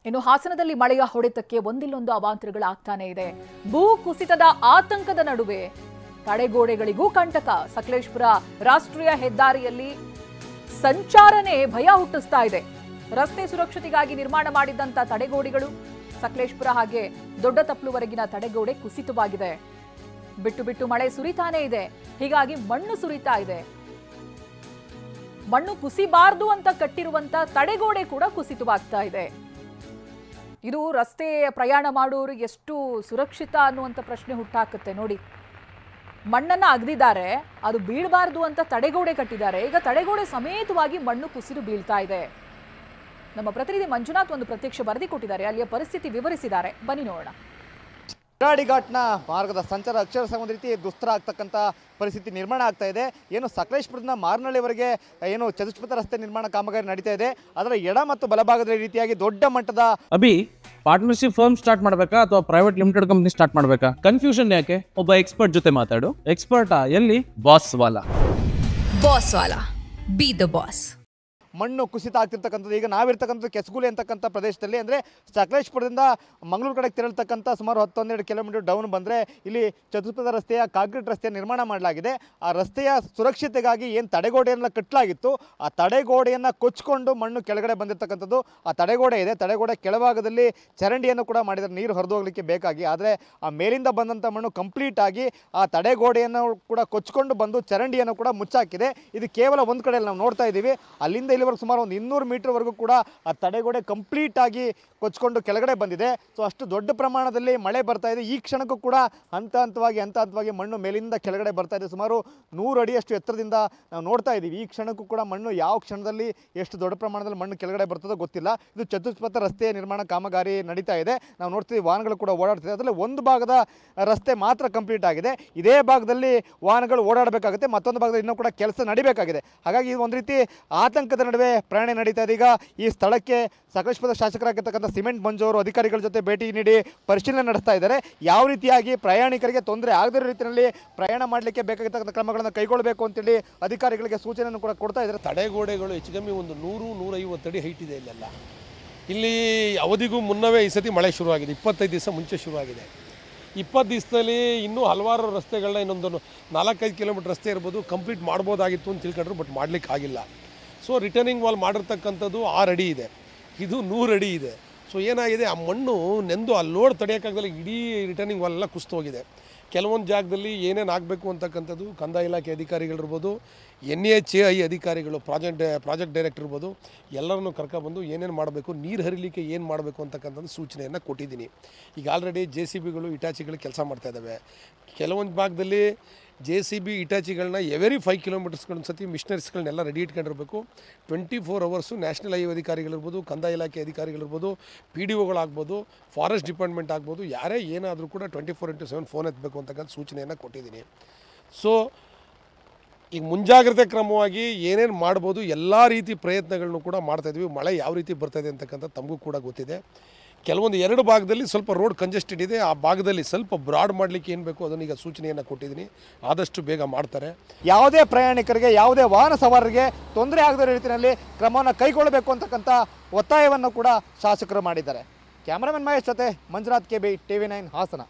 ಇನ್ನು ಹಾಸನದಲ್ಲಿ ಮಳೆಯ ಹೊಡೆತಕ್ಕೆ ಒಂದಿಲ್ಲೊಂದು ಅವಾಂತರಗಳಾಗ್ತಾನೆ ಇದೆ. ಭೂ ಕುಸಿತದ ಆತಂಕದ ನಡುವೆ ತಡೆಗೋಡೆಗಳಿಗೂ ಕಂಟಕ. ಸಕಲೇಶಪುರ ರಾಷ್ಟ್ರೀಯ ಹೆದ್ದಾರಿಯಲ್ಲಿ ಸಂಚಾರನೇ ಭಯ ಹುಟ್ಟಿಸ್ತಾ ಇದೆ. ರಸ್ತೆ ಸುರಕ್ಷತೆಗಾಗಿ ನಿರ್ಮಾಣ ಮಾಡಿದಂತ ತಡೆಗೋಡೆಗಳು ಸಕಲೇಶಪುರ ಹಾಗೆ ದೊಡ್ಡ ತಪ್ಪಲುವರೆಗಿನ ತಡೆಗೋಡೆ ಕುಸಿತವಾಗಿದೆ. ಬಿಟ್ಟು ಬಿಟ್ಟು ಮಳೆ ಸುರಿತಾನೇ ಇದೆ. ಹೀಗಾಗಿ ಮಣ್ಣು ಸುರಿತಾ ಇದೆ. ಮಣ್ಣು ಕುಸಿಬಾರದು ಅಂತ ಕಟ್ಟಿರುವಂತ ತಡೆಗೋಡೆ ಕೂಡ ಕುಸಿತವಾಗ್ತಾ ಇದೆ. ಇದು ರಸ್ತೆ ಪ್ರಯಾಣ ಮಾಡೋರು ಎಷ್ಟು ಸುರಕ್ಷಿತ ಅನ್ನುವಂಥ ಪ್ರಶ್ನೆ ಹುಟ್ಟಾಕುತ್ತೆ ನೋಡಿ. ಮಣ್ಣನ್ನ ಅಗದಿದ್ದಾರೆ, ಅದು ಬೀಳಬಾರದು ಅಂತ ತಡೆಗೋಡೆ ಕಟ್ಟಿದ್ದಾರೆ. ಈಗ ತಡೆಗೋಡೆ ಸಮೇತವಾಗಿ ಮಣ್ಣು ಕುಸಿದು ಬೀಳ್ತಾ ಇದೆ. ನಮ್ಮ ಪ್ರತಿನಿಧಿ ಮಂಜುನಾಥ್ ಒಂದು ಪ್ರತ್ಯಕ್ಷ ವರದಿ ಕೊಟ್ಟಿದ್ದಾರೆ. ಅಲ್ಲಿಯ ಪರಿಸ್ಥಿತಿ ವಿವರಿಸಿದ್ದಾರೆ, ಬನ್ನಿ ನೋಡೋಣ. ಶಿರಾಡಿ ಘಾಟ್ನ ಮಾರ್ಗದ ಸಂಚಾರ ಅಕ್ಷರಶಃ ಒಂದು ರೀತಿ ದುಸ್ತರ ಆಗ್ತಕ್ಕಂಥ ಪರಿಸ್ಥಿತಿ ನಿರ್ಮಾಣ ಆಗ್ತಾ ಇದೆ. ಏನು ಸಕಲೇಶಪುರದಿಂದ ಮಾರನಹಳ್ಳಿವರೆಗೆ ಏನು ಚತುಷ್ಪಥ ರಸ್ತೆ ನಿರ್ಮಾಣ ಕಾಮಗಾರಿ ನಡೀತಾ ಇದೆ. ಅದರ ಎಡ ಮತ್ತು ಬಲಭಾಗದ ರೀತಿಯಾಗಿ ದೊಡ್ಡ ಮಟ್ಟದ ಪಾರ್ಟ್ನರ್ಶಿಪ್ ಫರ್ಮ್ ಸ್ಟಾರ್ಟ್ ಮಾಡಬೇಕಾ ಅಥವಾ ಪ್ರೈವೇಟ್ ಲಿಮಿಟೆಡ್ ಕಂಪನಿ ಸ್ಟಾರ್ಟ್ ಮಾಡಬೇಕಾ? ಕನ್ಫ್ಯೂಷನ್ ಯಾಕೆ? ಒಬ್ಬ ಎಕ್ಸ್ಪರ್ಟ್ ಜೊತೆ ಮಾತಾಡು. ಎಕ್ಸ್ಪರ್ಟಾ? ಎಲ್ಲಿ? Boss Vala. B the boss. ಮಣ್ಣು ಕುಸಿತ ಆಗ್ತಿರ್ತಕ್ಕಂಥದ್ದು. ಈಗ ನಾವಿರ್ತಕ್ಕಂಥದ್ದು ಕೆಸಗುಲಿ ಅಂತಕ್ಕಂಥ ಪ್ರದೇಶದಲ್ಲಿ, ಅಂದರೆ ಸಕಲೇಶಪುರದಿಂದ ಮಂಗಳೂರು ಕಡೆಗೆ ತೆರಳತಕ್ಕಂಥ ಸುಮಾರು 10-12 ಕಿಲೋಮೀಟರ್ ಡೌನ್ ಬಂದರೆ ಇಲ್ಲಿ ಚತುಷ್ಪಥ ರಸ್ತೆಯ ಕಾಂಕ್ರೀಟ್ ರಸ್ತೆ ನಿರ್ಮಾಣ ಮಾಡಲಾಗಿದೆ. ಆ ರಸ್ತೆಯ ಸುರಕ್ಷತೆಗಾಗಿ ಏನು ತಡೆಗೋಡೆಯನ್ನು ಕಟ್ಟಲಾಗಿತ್ತು, ಆ ತಡೆಗೋಡೆಯನ್ನು ಕೊಚ್ಚಿಕೊಂಡು ಮಣ್ಣು ಕೆಳಗಡೆ ಬಂದಿರತಕ್ಕಂಥದ್ದು. ಆ ತಡೆಗೋಡೆ ಇದೆ, ತಡೆಗೋಡೆ ಕೆಳಭಾಗದಲ್ಲಿ ಚರಂಡಿಯನ್ನು ಕೂಡ ಮಾಡಿದ್ದಾರೆ ನೀರು ಹರಿದು ಹೋಗಲಿಕ್ಕೆ ಬೇಕಾಗಿ. ಆದರೆ ಆ ಮೇಲಿಂದ ಬಂದಂಥ ಮಣ್ಣು ಕಂಪ್ಲೀಟ್ ಆಗಿ ಆ ತಡೆಗೋಡೆಯನ್ನು ಕೂಡ ಕೊಚ್ಚಿಕೊಂಡು ಬಂದು ಚರಂಡಿಯನ್ನು ಕೂಡ ಮುಚ್ಚಾಕಿದೆ. ಇದು ಕೇವಲ ಒಂದು ಕಡೆಯಲ್ಲಿ ನಾವು ನೋಡ್ತಾ ಇದ್ದೀವಿ. ಅಲ್ಲಿಂದ ಇಲ್ಲಿವರೆಗೂ ಸುಮಾರು ಒಂದು 200 ಮೀಟರ್ವರೆಗೂ ಕೂಡ ಆ ತಡೆಗೋಡೆ ಕಂಪ್ಲೀಟ್ ಆಗಿ ಕೊಚ್ಕೊಂಡು ಕೆಳಗಡೆ ಬಂದಿದೆ. ಸೊ ಅಷ್ಟು ದೊಡ್ಡ ಪ್ರಮಾಣದಲ್ಲಿ ಮಳೆ ಬರ್ತಾ ಇದೆ. ಈ ಕ್ಷಣಕ್ಕೂ ಕೂಡ ಹಂತ ಹಂತವಾಗಿ ಮಣ್ಣು ಮೇಲಿಂದ ಕೆಳಗಡೆ ಬರ್ತಾ ಇದೆ. ಸುಮಾರು 100 ಅಡಿಯಷ್ಟು ಎತ್ತರದಿಂದ ನಾವು ನೋಡ್ತಾ ಇದ್ದೀವಿ. ಈ ಕ್ಷಣಕ್ಕೂ ಕೂಡ ಮಣ್ಣು ಯಾವ ಕ್ಷಣದಲ್ಲಿ ಎಷ್ಟು ದೊಡ್ಡ ಪ್ರಮಾಣದಲ್ಲಿ ಮಣ್ಣು ಕೆಳಗಡೆ ಬರ್ತದೋ ಗೊತ್ತಿಲ್ಲ. ಇದು ಚತುಷ್ಪಥ ರಸ್ತೆ ನಿರ್ಮಾಣ ಕಾಮಗಾರಿ ನಡೀತಾ ಇದೆ. ನಾವು ನೋಡ್ತೀವಿ ವಾಹನಗಳು ಕೂಡ ಓಡಾಡ್ತಿದೆ. ಅದರಲ್ಲಿ ಒಂದು ಭಾಗದ ರಸ್ತೆ ಮಾತ್ರ ಕಂಪ್ಲೀಟ್ ಆಗಿದೆ. ಇದೇ ಭಾಗದಲ್ಲಿ ವಾಹನಗಳು ಓಡಾಡಬೇಕಾಗುತ್ತೆ, ಮತ್ತೊಂದು ಭಾಗದಲ್ಲಿ ಇನ್ನೂ ಕೂಡ ಕೆಲಸ ನಡಿಬೇಕಾಗಿದೆ. ಹಾಗಾಗಿ ಇದು ಒಂದು ರೀತಿ ಆತಂಕದ ನಡುವೆ ಪ್ರಯಾಣ ನಡೀತಾ ಇದೆ. ಈಗ ಈ ಸ್ಥಳಕ್ಕೆ ಸಕಲೇಶಪುರದ ಶಾಸಕರಾಗಿರ್ತಕ್ಕಂಥ ಸಿಮೆಂಟ್ ಮಂಜು ಅವರು ಅಧಿಕಾರಿಗಳ ಜೊತೆ ಭೇಟಿ ನೀಡಿ ಪರಿಶೀಲನೆ ನಡೆಸ್ತಾ ಇದ್ದಾರೆ. ಯಾವ ರೀತಿಯಾಗಿ ಪ್ರಯಾಣಿಕರಿಗೆ ತೊಂದರೆ ಆಗದಿರೋ ರೀತಿಯಲ್ಲಿ ಪ್ರಯಾಣ ಮಾಡಲಿಕ್ಕೆ ಬೇಕಾಗಿರ್ತಕ್ಕಂಥ ಕ್ರಮಗಳನ್ನು ಕೈಗೊಳ್ಳಬೇಕು ಅಂತೇಳಿ ಅಧಿಕಾರಿಗಳಿಗೆ ಸೂಚನೆಯನ್ನು ಕೂಡ ಕೊಡ್ತಾ ಇದ್ದಾರೆ. ತಡೆಗೋಡೆಗಳು ಹೆಚ್ಚು ಕಮ್ಮಿ ಒಂದು 100-150 ಅಡಿ ಹೈಟ್ ಇದೆ ಇಲ್ಲೆಲ್ಲ. ಇಲ್ಲಿ ಅವಧಿಗೂ ಮುನ್ನವೇ ಈ ಸತಿ ಮಳೆ ಶುರುವಾಗಿದೆ. 25 ದಿವಸ ಮುಂಚೆ ಶುರುವಾಗಿದೆ. 20 ದಿವಸದಲ್ಲಿ ಇನ್ನೂ ಹಲವಾರು ರಸ್ತೆಗಳನ್ನ ಇನ್ನೊಂದು 4-5 ಕಿಲೋಮೀಟರ್ ರಸ್ತೆ ಇರ್ಬೋದು ಕಂಪ್ಲೀಟ್ ಮಾಡ್ಬೋದಾಗಿತ್ತು ಅಂತ ತಿಳ್ಕೊಂಡ್ರು, ಬಟ್ ಮಾಡಲಿಕ್ಕೆ ಆಗಿಲ್ಲ. ಸೊ ರಿಟರ್ನಿಂಗ್ ವಾಲ್ ಮಾಡಿರ್ತಕ್ಕಂಥದ್ದು 6 ಅಡಿ ಇದೆ, ಇದು 100 ಅಡಿ ಇದೆ. ಸೊ ಏನಾಗಿದೆ, ಆ ಮಣ್ಣು ನೆಂದು ಆ ಲೋಡ್ ತಡೆಯೋಕ್ಕಾಗದಲ್ಲಿ ಇಡೀ ರಿಟರ್ನಿಂಗ್ ವಾಲ್ ಎಲ್ಲ ಕುಸಿದೋಗಿದೆ. ಕೆಲವೊಂದು ಜಾಗದಲ್ಲಿ ಏನೇನು ಆಗಬೇಕು ಅಂತಕ್ಕಂಥದ್ದು ಕಂದಾಯ ಇಲಾಖೆ ಅಧಿಕಾರಿಗಳಿರ್ಬೋದು, NHAI ಅಧಿಕಾರಿಗಳು, ಪ್ರಾಜೆಕ್ಟ್ ಡೈರೆಕ್ಟರ್ ಇರ್ಬೋದು, ಎಲ್ಲರನ್ನೂ ಕರ್ಕೊಬಂದು ಏನೇನು ಮಾಡಬೇಕು, ನೀರು ಹರಿಲಿಕ್ಕೆ ಏನು ಮಾಡಬೇಕು ಅಂತಕ್ಕಂಥದ್ದು ಸೂಚನೆಯನ್ನು ಕೊಟ್ಟಿದ್ದೀನಿ. ಈಗ ಆಲ್ರೆಡಿ JCBಗಳು ಇಟಾಚಿಗಳು ಕೆಲಸ ಮಾಡ್ತಾ ಇದ್ದಾವೆ. ಕೆಲವೊಂದು ಭಾಗದಲ್ಲಿ JCB ಇಟಾಚಿಗಳನ್ನ ಎವರಿ 5 ಕಿಲೋಮೀಟರ್ಸ್ಗಳ ಸತಿ ಮಿಷನರೀಸ್ಗಳನ್ನೆಲ್ಲ ರೆಡಿ ಇಟ್ಕೊಂಡಿರಬೇಕು. 24 ಅವರ್ಸು ನ್ಯಾಷನಲ್ ಹೈವೇ ಅಧಿಕಾರಿಗಳಿರ್ಬೋದು, ಕಂದಾಯ ಇಲಾಖೆ ಅಧಿಕಾರಿಗಳಿರ್ಬೋದು, PDOಗಳಾಗ್ಬೋದು, ಫಾರೆಸ್ಟ್ ಡಿಪಾರ್ಟ್ಮೆಂಟ್ ಆಗ್ಬೋದು, ಯಾರೇ ಏನಾದರೂ ಕೂಡ 24x7 ಫೋನ್ ಎತ್ತಬೇಕು ಅಂತಕ್ಕಂಥ ಸೂಚನೆಯನ್ನು ಕೊಟ್ಟಿದ್ದೀನಿ. ಸೊ ಈಗ ಮುಂಜಾಗ್ರತೆ ಕ್ರಮವಾಗಿ ಏನೇನು ಮಾಡ್ಬೋದು ಎಲ್ಲ ರೀತಿ ಪ್ರಯತ್ನಗಳನ್ನು ಕೂಡ ಮಾಡ್ತಾಯಿದ್ವಿ. ಮಳೆ ಯಾವ ರೀತಿ ಬರ್ತಾಯಿದೆ ಅಂತಕ್ಕಂಥ ತಮಗೂ ಕೂಡ ಗೊತ್ತಿದೆ. ಕೆಲವೊಂದು 2 ಭಾಗದಲ್ಲಿ ಸ್ವಲ್ಪ ರೋಡ್ ಕಂಜೆಸ್ಟೆಡ್ ಇದೆ. ಆ ಭಾಗದಲ್ಲಿ ಸ್ವಲ್ಪ ಬ್ರಾಡ್ ಮಾಡಲಿಕ್ಕೆ ಏನು ಬೇಕು ಅದನ್ನು ಈಗ ಸೂಚನೆಯನ್ನು ಕೊಟ್ಟಿದ್ದೀನಿ. ಆದಷ್ಟು ಬೇಗ ಮಾಡ್ತಾರೆ. ಯಾವುದೇ ಪ್ರಯಾಣಿಕರಿಗೆ, ಯಾವುದೇ ವಾಹನ ಸವಾರರಿಗೆ ತೊಂದರೆ ಆಗದ ರೀತಿಯಲ್ಲಿ ಕ್ರಮವನ್ನು ಕೈಗೊಳ್ಳಬೇಕು ಅಂತಕ್ಕಂಥ ಒತ್ತಾಯವನ್ನು ಕೂಡ ಶಾಸಕರು ಮಾಡಿದ್ದಾರೆ. ಕ್ಯಾಮರಾಮನ್ ಮಹೇಶ್ ಜೊತೆ ಮಂಜುನಾಥ್, KB, TV9 ಹಾಸನ.